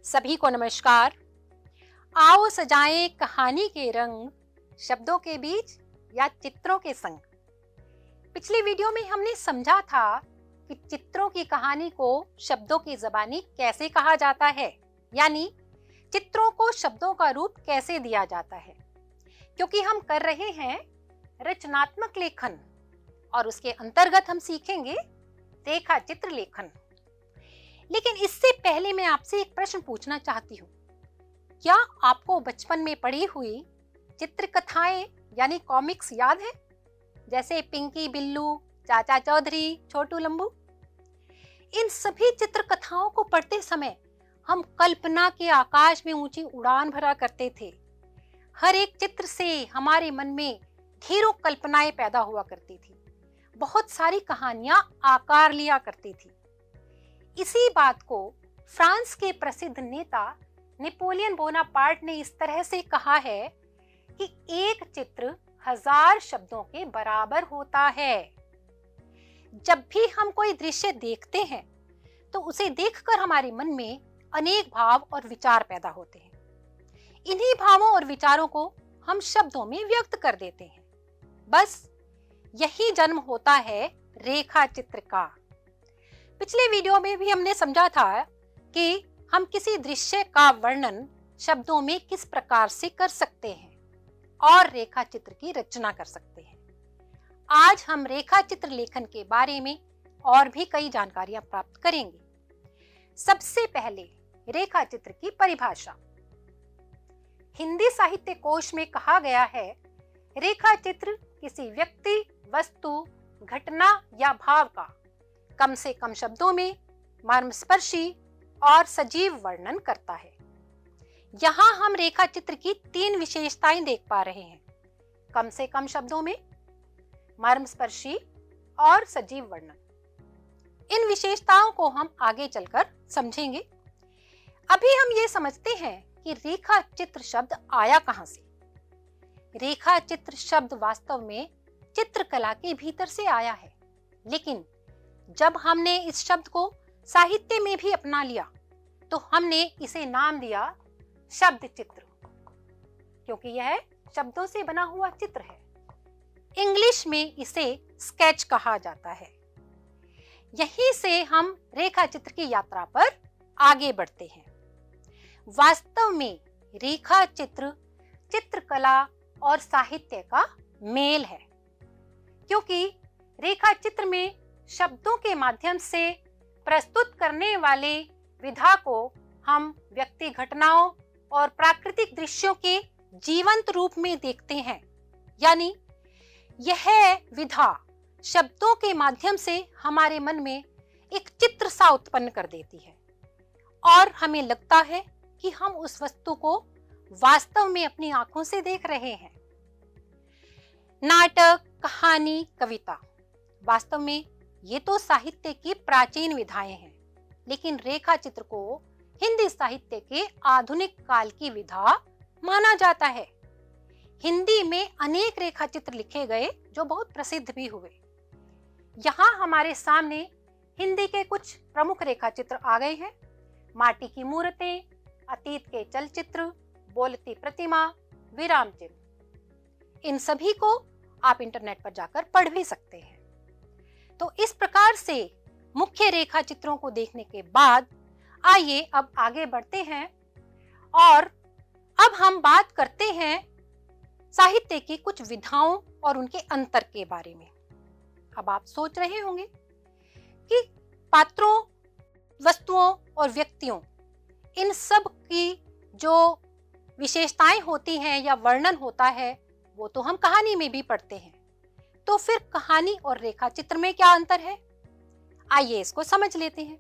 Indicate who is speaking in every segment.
Speaker 1: सभी को नमस्कार। आओ सजाएं कहानी के रंग, शब्दों के बीच या चित्रों के संग। पिछली वीडियो में हमने समझा था कि चित्रों की कहानी को शब्दों की ज़बानी कैसे कहा जाता है, यानी चित्रों को शब्दों का रूप कैसे दिया जाता है। क्योंकि हम कर रहे हैं रचनात्मक लेखन और उसके अंतर्गत हम सीखेंगे रेखा चित्र लेखन। लेकिन इससे पहले मैं आपसे एक प्रश्न पूछना चाहती हूँ। क्या आपको बचपन में पढ़ी हुई चित्रकथाएं यानी कॉमिक्स याद है? जैसे पिंकी बिल्लू, चाचा चौधरी, छोटू लंबू। इन सभी चित्रकथाओं को पढ़ते समय हम कल्पना के आकाश में ऊंची उड़ान भरा करते थे। हर एक चित्र से हमारे मन में ढेरों कल्पनाएं पैदा हुआ करती थी। बहुत सारी कहानियां आकार लिया करती थी। इसी बात को फ्रांस के प्रसिद्ध नेता नेपोलियन बोनापार्ट ने इस तरह से कहा है कि एक चित्र 1000 शब्दों के बराबर होता है। जब भी हम कोई दृश्य देखते हैं तो उसे देखकर हमारे मन में अनेक भाव और विचार पैदा होते हैं। इन्हीं भावों और विचारों को हम शब्दों में व्यक्त कर देते हैं। बस यही जन्म होता है रेखा चित्र का। पिछले वीडियो में भी हमने समझा था कि हम किसी दृश्य का वर्णन शब्दों में किस प्रकार से कर सकते हैं और रेखा चित्र की रचना कर सकते हैं। आज हम रेखा चित्र लेखन के बारे में और भी कई जानकारियां प्राप्त करेंगे। सबसे पहले रेखा चित्र की परिभाषा। हिंदी साहित्य कोश में कहा गया है, रेखा चित्र किसी व्यक्ति, वस्तु, घटना या भाव का कम से कम शब्दों में मर्मस्पर्शी और सजीव वर्णन करता है। यहाँ हम रेखा चित्र की 3 विशेषताएं देख पा रहे हैं। कम से कम शब्दों में, मर्मस्पर्शी और सजीव वर्णन। इन विशेषताओं को हम आगे चलकर समझेंगे। अभी हम ये समझते हैं कि रेखा चित्र शब्द आया कहां से। रेखा चित्र शब्द वास्तव में चित्रकला के भीतर से आया है, लेकिन जब हमने इस शब्द को साहित्य में भी अपना लिया तो हमने इसे नाम दिया शब्द चित्र, क्योंकि यह शब्दों से बना हुआ चित्र है। इंग्लिश में इसे स्केच कहा जाता है। यहीं से हम रेखा चित्र की यात्रा पर आगे बढ़ते हैं। वास्तव में रेखा चित्र चित्रकला और साहित्य का मेल है, क्योंकि रेखा चित्र में शब्दों के माध्यम से प्रस्तुत करने वाले विधा को हम व्यक्ति घटनाओं और प्राकृतिक दृश्यों के जीवंत रूप में देखते हैं। यानी यह विधा शब्दों के माध्यम से हमारे मन में एक चित्र सा उत्पन्न कर देती है और हमें लगता है कि हम उस वस्तु को वास्तव में अपनी आंखों से देख रहे हैं। नाटक, कहानी, कविता, वास्तव में ये तो साहित्य की प्राचीन विधाएं हैं, लेकिन रेखा चित्र को हिंदी साहित्य के आधुनिक काल की विधा माना जाता है। हिंदी में अनेक रेखा चित्र लिखे गए जो बहुत प्रसिद्ध भी हुए। यहाँ हमारे सामने हिंदी के कुछ प्रमुख रेखा चित्र आ गए हैं। माटी की मूर्तें, अतीत के चलचित्र, बोलती प्रतिमा, विराम चिन्ह। इन सभी को आप इंटरनेट पर जाकर पढ़ भी सकते हैं। तो इस प्रकार से मुख्य रेखा चित्रों को देखने के बाद आइए अब आगे बढ़ते हैं और अब हम बात करते हैं साहित्य की कुछ विधाओं और उनके अंतर के बारे में। अब आप सोच रहे होंगे कि पात्रों, वस्तुओं और व्यक्तियों, इन सब की जो विशेषताएं होती हैं या वर्णन होता है वो तो हम कहानी में भी पढ़ते हैं। तो फिर कहानी और रेखा चित्र में क्या अंतर है? आइए इसको समझ लेते हैं।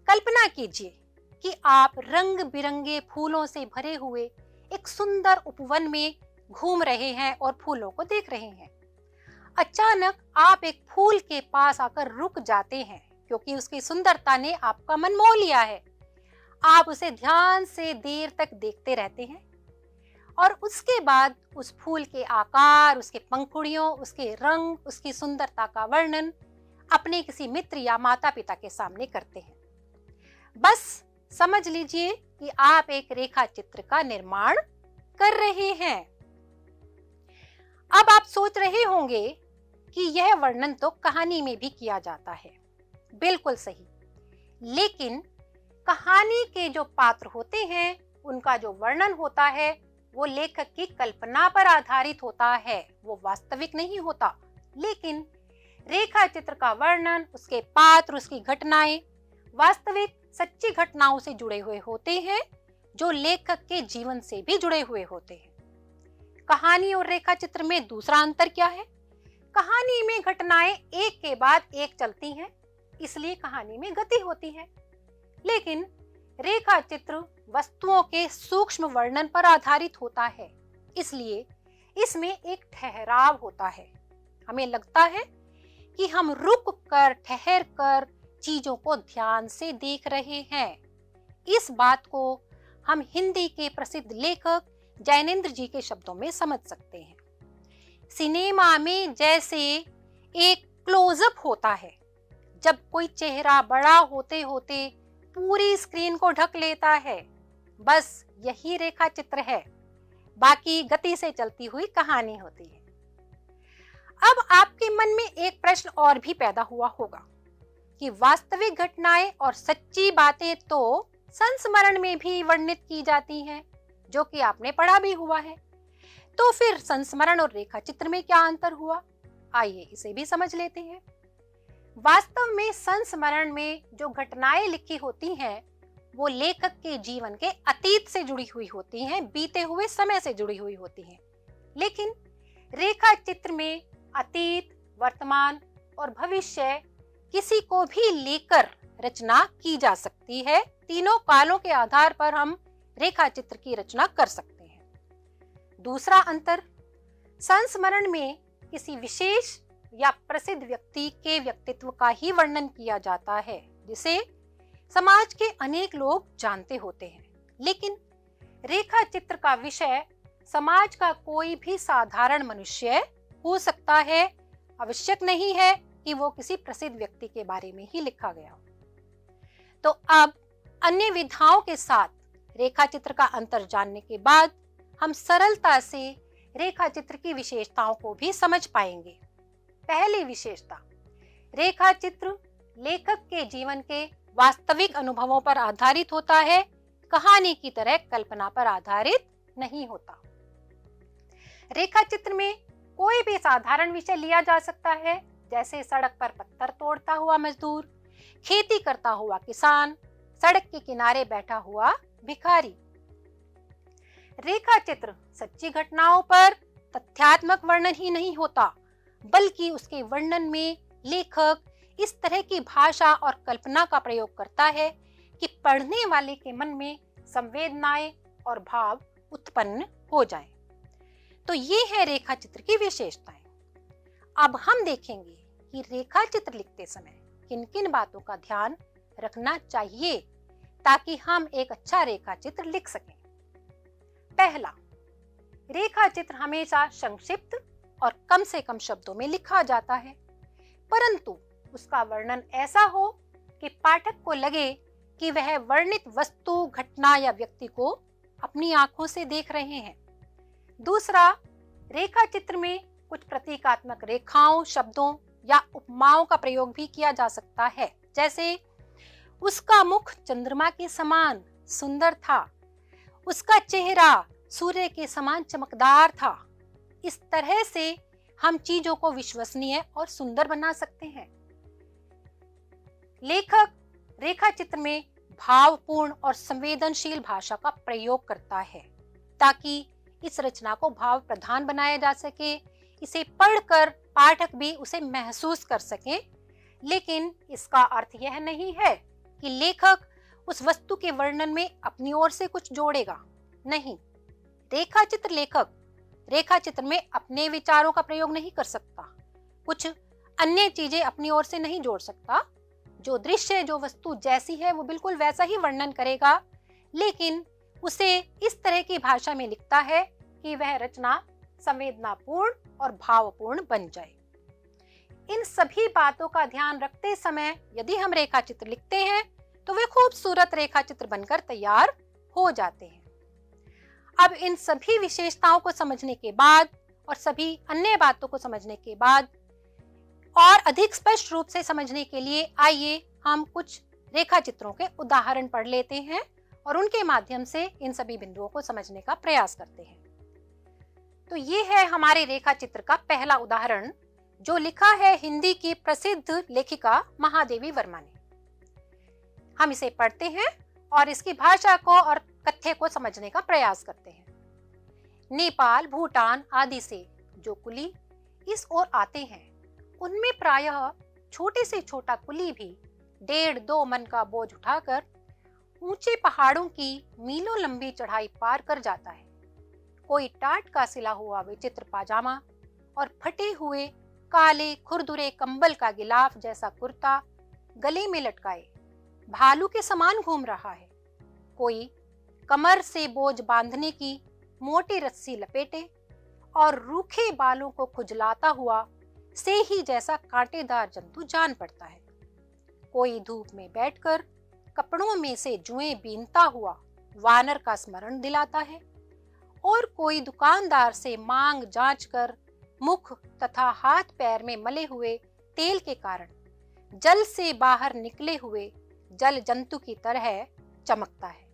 Speaker 1: कल्पना कीजिए कि आप रंग बिरंगे फूलों से भरे हुए एक सुंदर उपवन में घूम रहे हैं और फूलों को देख रहे हैं। अचानक आप एक फूल के पास आकर रुक जाते हैं क्योंकि उसकी सुंदरता ने आपका मन मोह लिया है। आप उसे ध्यान से देर तक देखते रहते हैं और उसके बाद उस फूल के आकार, उसके पंखुड़ियों, उसके रंग, उसकी सुंदरता का वर्णन अपने किसी मित्र या माता पिता के सामने करते हैं। बस समझ लीजिए कि आप एक रेखा चित्र का निर्माण कर रहे हैं। अब आप सोच रहे होंगे कि यह वर्णन तो कहानी में भी किया जाता है। बिल्कुल सही, लेकिन कहानी के जो पात्र होते हैं उनका जो वर्णन होता है वो लेखक की कल्पना पर आधारित होता है, वो वास्तविक नहीं होता। लेकिन रेखा चित्र का वर्णन, उसके पात्र, उसकी घटनाएं वास्तविक सच्ची घटनाओं से जुड़े हुए होते हैं, जो लेखक के जीवन से भी जुड़े हुए होते हैं। कहानी और रेखा चित्र में दूसरा अंतर क्या है? कहानी में घटनाएं एक के बाद एक चलती हैं, इसलिए कहानी में गति होती है। लेकिन रेखा चित्र वस्तुओं के सूक्ष्म वर्णन पर आधारित होता है, इसलिए इसमें एक ठहराव होता है। हमें लगता है कि हम रुक कर, ठहर कर चीजों को ध्यान से देख रहे हैं। इस बात को हम हिंदी के प्रसिद्ध लेखक जैनेंद्र जी के शब्दों में समझ सकते हैं। सिनेमा में जैसे एक क्लोजअप होता है, जब कोई चेहरा बड़ा होते होते पूरी स्क्रीन को ढक लेता है, बस यही रेखा चित्र है, बाकी गति से चलती हुई कहानी होती है। अब आपके मन में एक प्रश्न और भी पैदा हुआ होगा कि वास्तविक घटनाएं और सच्ची बातें तो संस्मरण में भी वर्णित की जाती हैं, जो कि आपने पढ़ा भी हुआ है। तो फिर संस्मरण और रेखा चित्र में क्या अंतर हुआ? आइए इसे भी समझ लेते हैं। वास्तव में संस्मरण में जो घटनाएं लिखी होती हैं वो लेखक के जीवन के अतीत से जुड़ी हुई होती हैं, बीते हुए समय से जुड़ी हुई होती हैं। लेकिन रेखा चित्र में अतीत, वर्तमान और भविष्य किसी को भी लेकर रचना की जा सकती है। तीनों कालों के आधार पर हम रेखा चित्र की रचना कर सकते हैं। दूसरा अंतर, संस्मरण में किसी विशेष या प्रसिद्ध व्यक्ति के व्यक्तित्व का ही वर्णन किया जाता है, जिसे समाज के अनेक लोग जानते होते हैं। लेकिन रेखा चित्र का विषय समाज का कोई भी साधारण मनुष्य हो सकता है, आवश्यक नहीं है कि वो किसी प्रसिद्ध व्यक्ति के बारे में ही लिखा गया हो। तो अब अन्य विधाओं के साथ रेखा चित्र का अंतर जानने के बाद हम सरलता से रेखा चित्र की विशेषताओं को भी समझ पाएंगे। पहली विशेषता, रेखा चित्र लेखक के जीवन के वास्तविक अनुभवों पर आधारित होता है, कहानी की तरह कल्पना पर आधारित नहीं होता। रेखा चित्र में कोई भी साधारण विषय लिया जा सकता है, जैसे सड़क पर पत्थर तोड़ता हुआ मजदूर, खेती करता हुआ किसान, सड़क के किनारे बैठा हुआ भिखारी। रेखा चित्र सच्ची घटनाओं पर तथ्यात्मक वर्णन ही नहीं होता, बल्कि उसके वर्णन में लेखक इस तरह की भाषा और कल्पना का प्रयोग करता है कि पढ़ने वाले के मन में संवेदनाएं और भाव उत्पन्न हो जाएं। तो ये है रेखा चित्र की विशेषताएं। अब हम देखेंगे कि रेखा चित्र लिखते समय किन किन बातों का ध्यान रखना चाहिए ताकि हम एक अच्छा रेखा चित्र लिख सकें। पहला, रेखा चित्र हमेशा संक्षिप्त और कम से कम शब्दों में लिखा जाता है, परंतु उसका वर्णन ऐसा हो कि पाठक को लगे कि वह वर्णित वस्तु, घटना या व्यक्ति को अपनी आंखों से देख रहे हैं। दूसरा, रेखा चित्र में कुछ प्रतीकात्मक रेखाओं, शब्दों या उपमाओं का प्रयोग भी किया जा सकता है, जैसे उसका मुख चंद्रमा के समान सुंदर था, उसका चेहरा सूर्य के समान चमकदार था। इस तरह से हम चीजों को विश्वसनीय और सुंदर बना सकते हैं। लेखक रेखा चित्र में भावपूर्ण और संवेदनशील भाषा का प्रयोग करता है ताकि इस रचना को भाव प्रधान बनाया जा सके, इसे पढ़कर पाठक भी उसे महसूस कर सके। लेकिन इसका अर्थ यह नहीं है कि लेखक उस वस्तु के वर्णन में अपनी ओर से कुछ जोड़ेगा। नहीं, रेखा चित्र लेखक रेखा चित्र में अपने विचारों का प्रयोग नहीं कर सकता, कुछ अन्य चीजें अपनी ओर से नहीं जोड़ सकता। जो दृश्य, जो वस्तु जैसी है वो बिल्कुल वैसा ही वर्णन करेगा, लेकिन उसे इस तरह की भाषा में लिखता है कि वह रचना संवेदनापूर्ण और भावपूर्ण बन जाए। इन सभी बातों का ध्यान रखते समय यदि हम रेखा चित्र लिखते हैं तो वे खूबसूरत रेखा चित्र बनकर तैयार हो जाते हैं। अब इन सभी विशेषताओं को समझने के बाद और सभी अन्य बातों को समझने के बाद और अधिक स्पष्ट रूप से समझने के लिए आइए हम कुछ रेखा चित्रों के उदाहरण पढ़ लेते हैं और उनके माध्यम से इन सभी बिंदुओं को समझने का प्रयास करते हैं। तो ये है हमारे रेखा चित्र का पहला उदाहरण, जो लिखा है हिंदी की प्रसिद्ध लेखिका महादेवी वर्मा ने। हम इसे पढ़ते हैं और इसकी भाषा को और कथ्य को समझने का प्रयास करते हैं। नेपाल, भूटान आदि से जो कुली इस ओर आते हैं उनमें प्रायः छोटे से छोटा कुली भी 1.5-2 मन का बोझ उठाकर ऊंचे पहाड़ों की मीलों लंबी चढ़ाई पार कर जाता है। कोई टाट का सिला हुआ विचित्र पाजामा और फटे हुए काले खुरदुरे कंबल का गिलाफ जैसा कुर्ता गले में लटकाए भालू के समान घूम रहा है। कोई कमर से बोझ बांधने की मोटी रस्सी लपेटे और रूखे बालों को खुजलाता हुआ से ही जैसा कांटेदार जंतु जान पड़ता है। कोई धूप में बैठकर कपड़ों में से जुएं बीनता हुआ वानर का स्मरण दिलाता है और कोई दुकानदार से मांग जांचकर मुख तथा हाथ पैर में मले हुए तेल के कारण जल से बाहर निकले हुए जल जंतु की तरह चमकता है।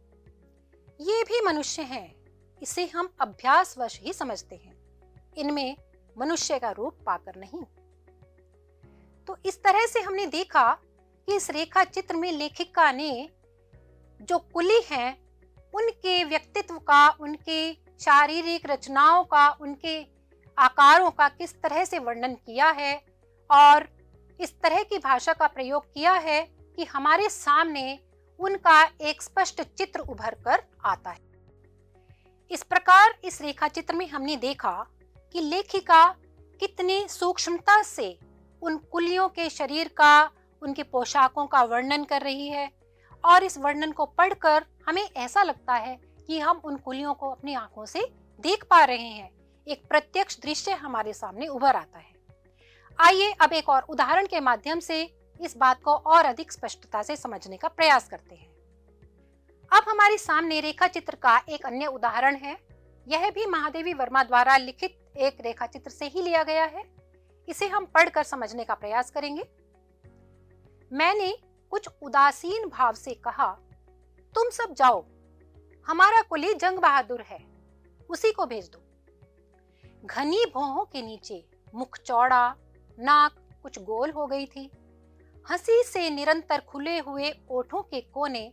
Speaker 1: ये भी मनुष्य हैं, इसे हम अभ्यासवश ही समझते हैं, इनमें मनुष्य का रूप पाकर नहीं। तो इस तरह से हमने देखा कि इस रेखा चित्र में लेखिका ने जो कुली हैं उनके व्यक्तित्व का, उनके शारीरिक रचनाओं का, उनके आकारों का किस तरह से वर्णन किया है और इस तरह की भाषा का प्रयोग किया है कि हमारे सामने उनका एक स्पष्ट चित्र उभर कर आता है। इस प्रकार इस रेखा चित्र में हमने देखा कि लेखिका कितनी सूक्ष्मता से उन कुलियों के शरीर का, उनके पोशाकों का वर्णन कर रही है और इस वर्णन को पढ़कर हमें ऐसा लगता है कि हम उन कुलियों को अपनी आंखों से देख पा रहे हैं। एक प्रत्यक्ष दृश्य हमारे सामने उभर आता है। आइए अब एक और उदाहरण के माध्यम से इस बात को और अधिक स्पष्टता से समझने का प्रयास करते हैं। अब हमारे सामने रेखा चित्र का एक अन्य उदाहरण है। यह भी महादेवी वर्मा द्वारा लिखित एक रेखा चित्र से ही लिया गया है। इसे हम पढ़कर समझने का प्रयास करेंगे। मैंने कुछ उदासीन भाव से कहा, तुम सब जाओ, हमारा कुली जंग बहादुर है, उसी को भेज दो। घनी भौहों के नीचे मुख चौड़ा, नाक कुछ गोल हो गई थी। हंसी से निरंतर खुले हुए ओठों के कोने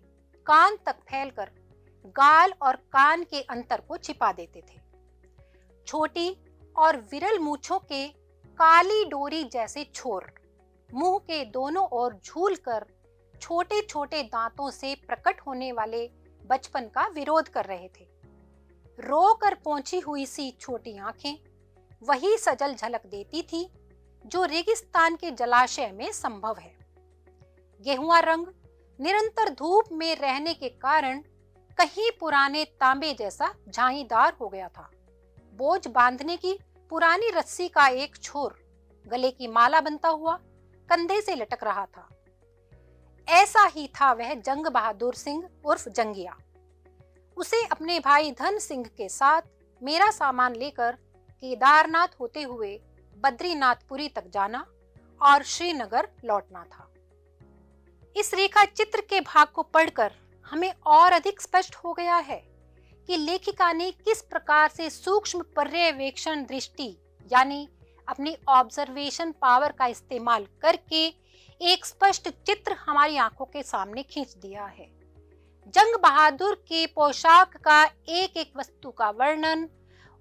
Speaker 1: कान तक फैलकर गाल और कान के अंतर को छिपा देते थे। छोटी और विरल मूंछों के काली डोरी जैसे छोर मुंह के दोनों ओर झूलकर छोटे छोटे दांतों से प्रकट होने वाले बचपन का विरोध कर रहे थे। रो कर पोंछी हुई सी छोटी आंखें वही सजल झलक देती थी जो रेगिस्तान के जलाशय में संभव है। गेहुआ रंग निरंतर धूप में रहने के कारण कहीं पुराने तांबे जैसा झाईदार हो गया था। बोझ बांधने की पुरानी रस्सी का एक छोर गले की माला बनता हुआ कंधे से लटक रहा था। ऐसा ही था वह जंग बहादुर सिंह उर्फ जंगिया। उसे अपने भाई धन सिंह के साथ मेरा सामान लेकर केदारनाथ होते हुए बद्रीनाथपुरी तक जाना और श्रीनगर लौटना था। इस रेखा चित्र के भाग को पढ़कर हमें और अधिक स्पष्ट हो गया है कि लेखिका ने किस प्रकार से सूक्ष्म पर्यवेक्षण दृष्टि यानी अपनी ऑब्जर्वेशन पावर का इस्तेमाल करके एक स्पष्ट चित्र हमारी आंखों के सामने खींच दिया है। जंग बहादुर के पोशाक का एक एक वस्तु का वर्णन,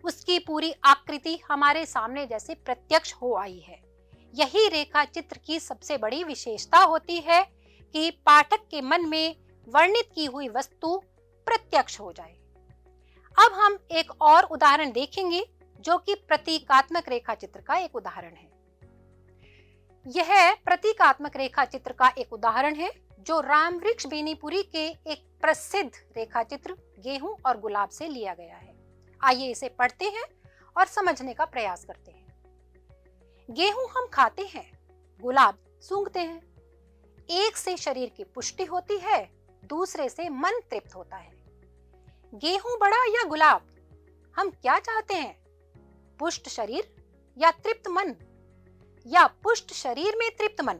Speaker 1: उसकी पूरी आकृति हमारे सामने जैसे प्रत्यक्ष हो आई है। यही रेखा चित्र की सबसे बड़ी विशेषता होती है कि पाठक के मन में वर्णित की हुई वस्तु प्रत्यक्ष हो जाए। अब हम एक और उदाहरण देखेंगे जो कि प्रतीकात्मक रेखा चित्र का एक उदाहरण है। यह प्रतीकात्मक रेखा चित्र का एक उदाहरण है जो रामवृक्ष बेनीपुरी के एक प्रसिद्ध रेखा चित्र गेहूं और गुलाब से लिया गया है। आइए इसे पढ़ते हैं और समझने का प्रयास करते हैं। गेहूं हम खाते हैं, गुलाब सूंघते हैं। एक से शरीर की पुष्टि होती है, दूसरे से मन तृप्त होता है। गेहूं बड़ा या गुलाब, हम क्या चाहते हैं? पुष्ट शरीर या तृप्त मन, या पुष्ट शरीर में तृप्त मन?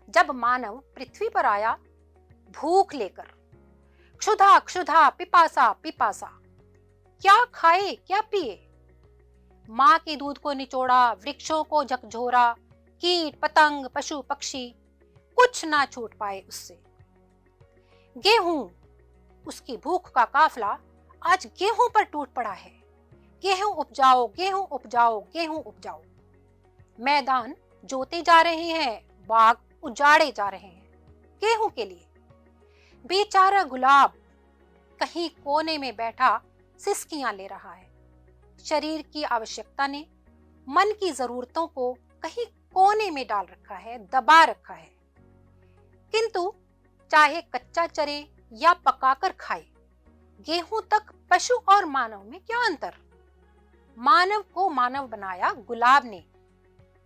Speaker 1: जब मानव पृथ्वी पर आया भूख लेकर, क्षुधा क्षुधा पिपासा पिपासा, क्या खाए क्या पिए? माँ के दूध को निचोड़ा, वृक्षों को झकझोरा, कीट पतंग पशु पक्षी कुछ ना छूट पाए उससे। गेहूं, उसकी भूख का काफला आज गेहूं पर टूट पड़ा है। गेहूं उपजाओ, गेहूं उपजाओ, गेहूं उपजाओ। मैदान जोते जा रहे हैं, बाग उजाड़े जा रहे हैं गेहूं के लिए। बेचारा गुलाब कहीं कोने में बैठा सिसकियां ले रहा है। शरीर की आवश्यकता ने मन की जरूरतों को कहीं कोने में डाल रखा है, दबा रखा है। किंतु चाहे कच्चा चरे या पकाकर खाए, गेहूं तक पशु और मानव में क्या अंतर? मानव को मानव बनाया गुलाब ने।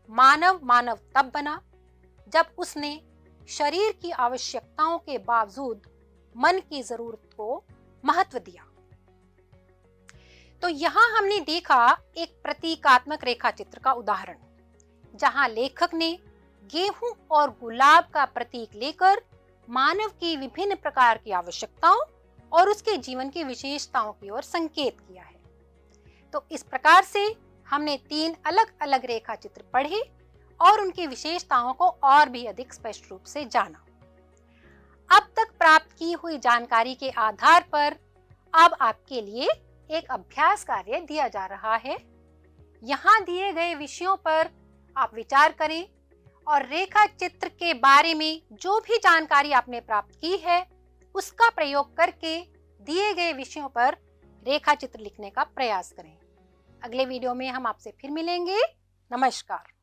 Speaker 1: मानव मानव तब बना जब उसने शरीर की आवश्यकताओं के बावजूद मन की जरूरत को महत्व दिया। तो यहाँ हमने देखा एक प्रतीकात्मक रेखा चित्र का उदाहरण, जहां लेखक ने गेहूं और गुलाब का प्रतीक लेकर मानव की विभिन्न प्रकार की आवश्यकताओं और उसके जीवन की विशेषताओं की ओर संकेत किया है। तो इस प्रकार से हमने 3 अलग अलग रेखा चित्र पढ़े और उनकी विशेषताओं को और भी अधिक स्पष्ट रूप से जाना। अब तक प्राप्त की हुई जानकारी के आधार पर अब आपके लिए एक अभ्यास कार्य दिया जा रहा है। यहाँ दिए गए विषयों पर आप विचार करें और रेखा चित्र के बारे में जो भी जानकारी आपने प्राप्त की है उसका प्रयोग करके दिए गए विषयों पर रेखा चित्र लिखने का प्रयास करें। अगले वीडियो में हम आपसे फिर मिलेंगे। नमस्कार।